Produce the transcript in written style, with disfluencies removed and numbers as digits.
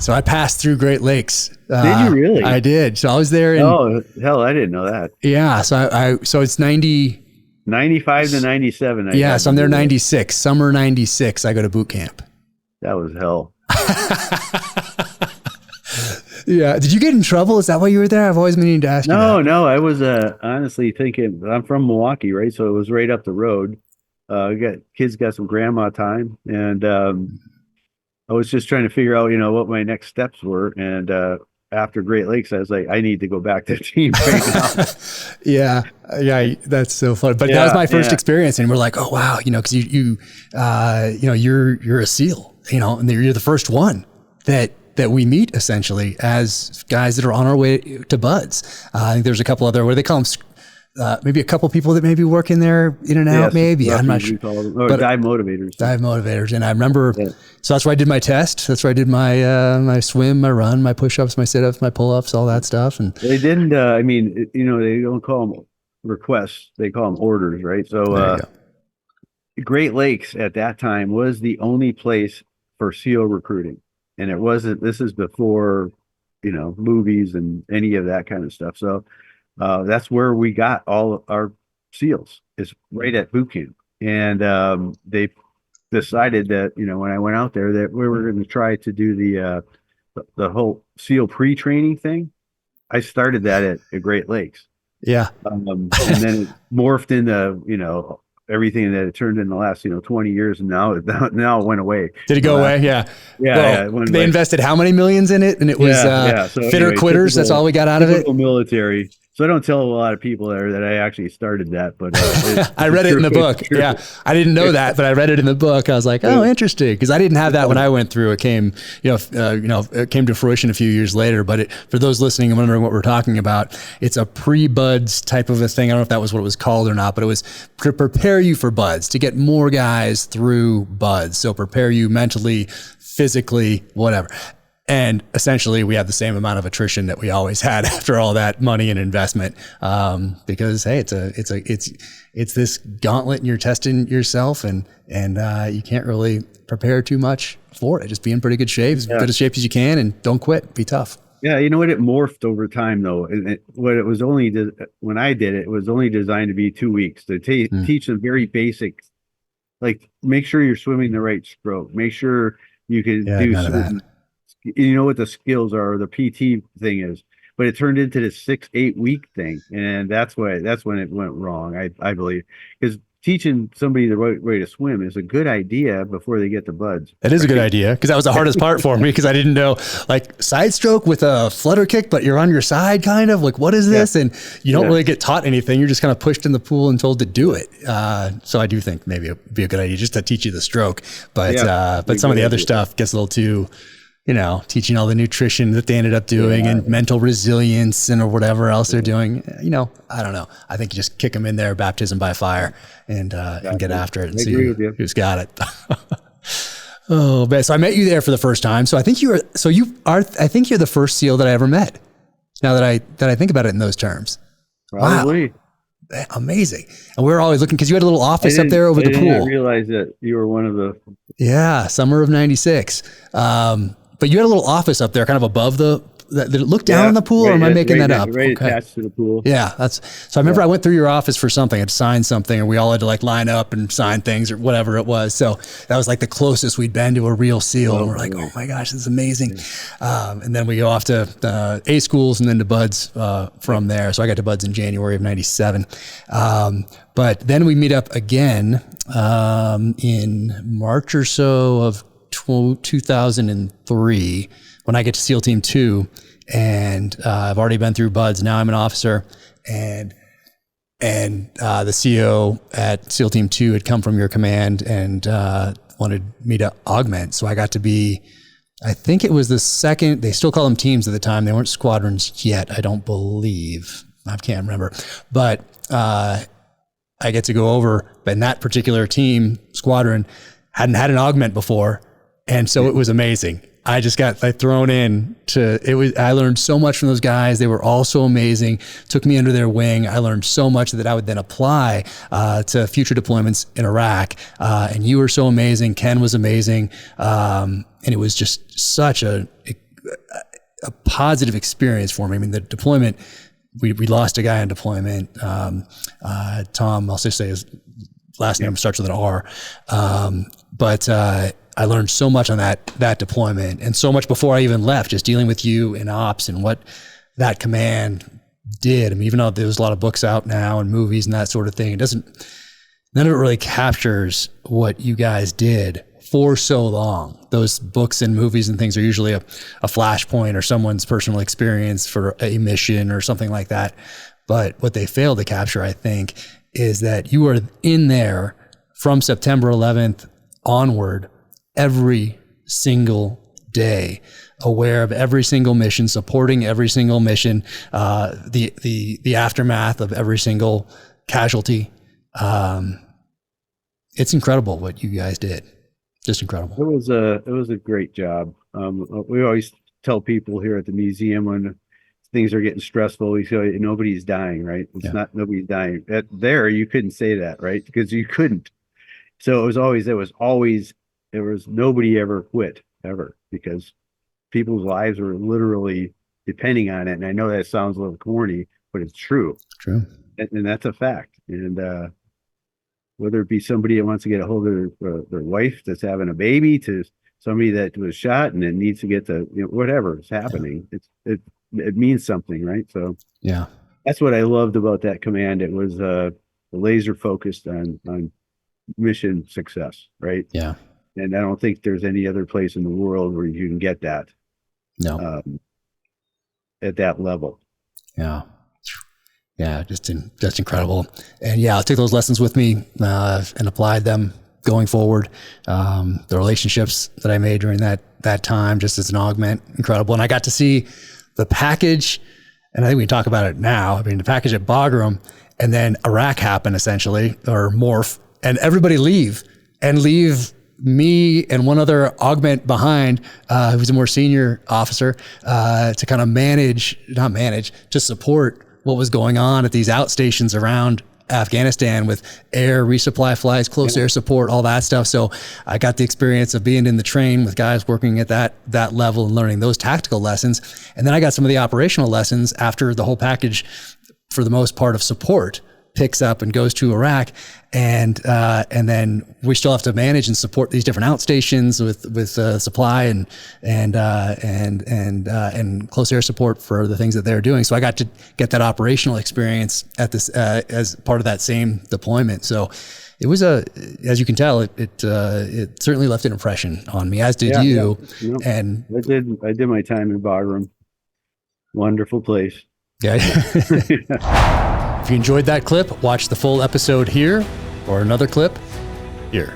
So I passed through Great Lakes. Did you really? I did. So I was there. Oh, hell, I didn't know that. Yeah. So so it's 95 to 97. Yeah. So I'm there 96, summer 96. I go to boot camp. That was hell. Yeah. Did you get in trouble? Is that why you were there? I've always meaning to ask you that. No. I was honestly thinking, I'm from Milwaukee, right? So it was right up the road. Kids got some grandma time, and I was just trying to figure out, what my next steps were. And after Great Lakes, I was like, I need to go back to the team right now. Yeah, that's so fun. But that was my first experience, and we're like, oh wow, because you're a SEAL, and you're the first one that we meet essentially as guys that are on our way to buds. I think there's a couple other, what do they call them? Maybe a couple people that maybe work in there in and out, maybe. I'm not sure. But dive motivators. Dive motivators. And I remember, so that's where I did my test. That's where I did my my swim, my run, my push-ups, my sit-ups, my pull-ups, all that stuff. And they didn't, they don't call them requests. They call them orders, right? So Great Lakes at that time was the only place for SEAL recruiting. And it wasn't, this is before, movies and any of that kind of stuff. So that's where we got all of our SEALs, is right at boot camp. And they decided that, when I went out there, that we were going to try to do the whole SEAL pre-training thing. I started that at Great Lakes. Yeah. And then it morphed into, everything that it turned in the last 20 years, and now it went away. Did it go away? Yeah. They invested how many millions in it, and it was so fitter quitters. That's all we got out of it. Military. So I don't tell a lot of people there that I actually started that, but I read it in the book. Yeah, I didn't know that, but I read it in the book. I was like, oh, interesting, because I didn't have that when I went through. It came, it came to fruition a few years later. But for those listening and wondering what we're talking about, it's a pre-buds type of a thing. I don't know if that was what it was called or not, but it was to prepare you for buds, to get more guys through buds. So prepare you mentally, physically, whatever. And essentially, we have the same amount of attrition that we always had after all that money and investment, because hey, it's this gauntlet, and you're testing yourself, and you can't really prepare too much for it. Just be in pretty good shape, as good a shape as you can, and don't quit. Be tough. Yeah, you know what? It morphed over time, though. And what it was when I did it, it was only designed to be 2 weeks to teach them very basic, like make sure you're swimming the right stroke, make sure you can do certain. You know what the skills are, or the PT thing is, but it turned into this 6-8 week thing, and that's when it went wrong. I believe, because teaching somebody the right way to swim is a good idea before they get the buds. It is a good idea, because that was the hardest part for me, because I didn't know, like, side stroke with a flutter kick, but you're on your side, kind of like, what is this? And you don't really get taught anything. You're just kind of pushed in the pool and told to do it. So I do think maybe it'd be a good idea just to teach you the stroke, but some of the other stuff gets a little too, teaching all the nutrition that they ended up doing and mental resilience or whatever else they're doing. I don't know. I think you just kick them in there, baptism by fire, and get after it and see who's got it. Oh, man. So I met you there for the first time. So I think you're the first SEAL that I ever met. Now that I think about it in those terms. Probably. Wow. Amazing. And we were always looking, because you had a little office up there over the pool. I didn't realize that you were one of the... Yeah, summer of 96. But you had a little office up there kind of above did it look down on the pool, or am I making that up? Right attached to the pool. Yeah, so I remember I went through your office for something. I'd signed something, and we all had to like line up and sign things or whatever it was. So that was like the closest we'd been to a real SEAL. And we're like, oh my gosh, this is amazing. And then we go off to A schools and then to buds from there. So I got to buds in January of 97. But then we meet up again in March or so of 2003 when I get to SEAL Team 2, and I've already been through buds. Now I'm an officer, and the CO at SEAL Team 2 had come from your command and wanted me to augment. So I got to be, I think it was the second, they still call them teams at the time. They weren't squadrons yet, I don't believe. I can't remember. But I get to go over, but in that particular team, squadron, hadn't had an augment before. And so it was amazing. I just got thrown in I learned so much from those guys. They were all so amazing, took me under their wing. I learned so much that I would then apply to future deployments in Iraq. And you were so amazing. Ken was amazing. And it was just such a a positive experience for me. I mean, the deployment, we lost a guy on deployment. Tom, I'll just say his last name starts with an R. But I learned so much on that deployment, and so much before I even left, just dealing with you in ops and what that command did. I mean, even though there's a lot of books out now and movies and that sort of thing, none of it really captures what you guys did for so long. Those books and movies and things are usually a flashpoint or someone's personal experience for a mission or something like that. But what they fail to capture, I think, is that you were in there from September 11th onward every single day, aware of every single mission, supporting every single mission, the aftermath of every single casualty. It's incredible what you guys did. Just incredible. It was a great job. We always tell people here at the museum when things are getting stressful, we say nobody's dying, right? It's not nobody's dying. There you couldn't say that, right? Because you couldn't. So there was nobody ever quit ever, because people's lives were literally depending on it. And I know that sounds a little corny, but it's true. True. And that's a fact. And whether it be somebody that wants to get a hold of their wife that's having a baby, to somebody that was shot and then needs to get the, whatever is happening, it means something, right? So yeah, that's what I loved about that command. It was laser focused on mission success, right? Yeah. And I don't think there's any other place in the world where you can get that. No. At that level. Yeah. Yeah, just incredible. And yeah, I'll take those lessons with me and applied them going forward. The relationships that I made during that time, just as an augment, incredible. And I got to see the package, and I think we can talk about it now. I mean, the package at Bagram, and then Iraq happened essentially, or morph, and everybody leave me and one other augment behind, who's a more senior officer, to kind of to support what was going on at these outstations around Afghanistan with air resupply flights, close air support, all that stuff. So I got the experience of being in the train with guys working at that level and learning those tactical lessons. And then I got some of the operational lessons after the whole package, for the most part, of support picks up and goes to Iraq. And then we still have to manage and support these different outstations with supply and close air support for the things that they're doing. So I got to get that operational experience at this as part of that same deployment. So it was as you can tell, it certainly left an impression on me, as did you. Yeah. And I did my time in Bagram. Wonderful place. Yeah. If you enjoyed that clip, watch the full episode here, or another clip here.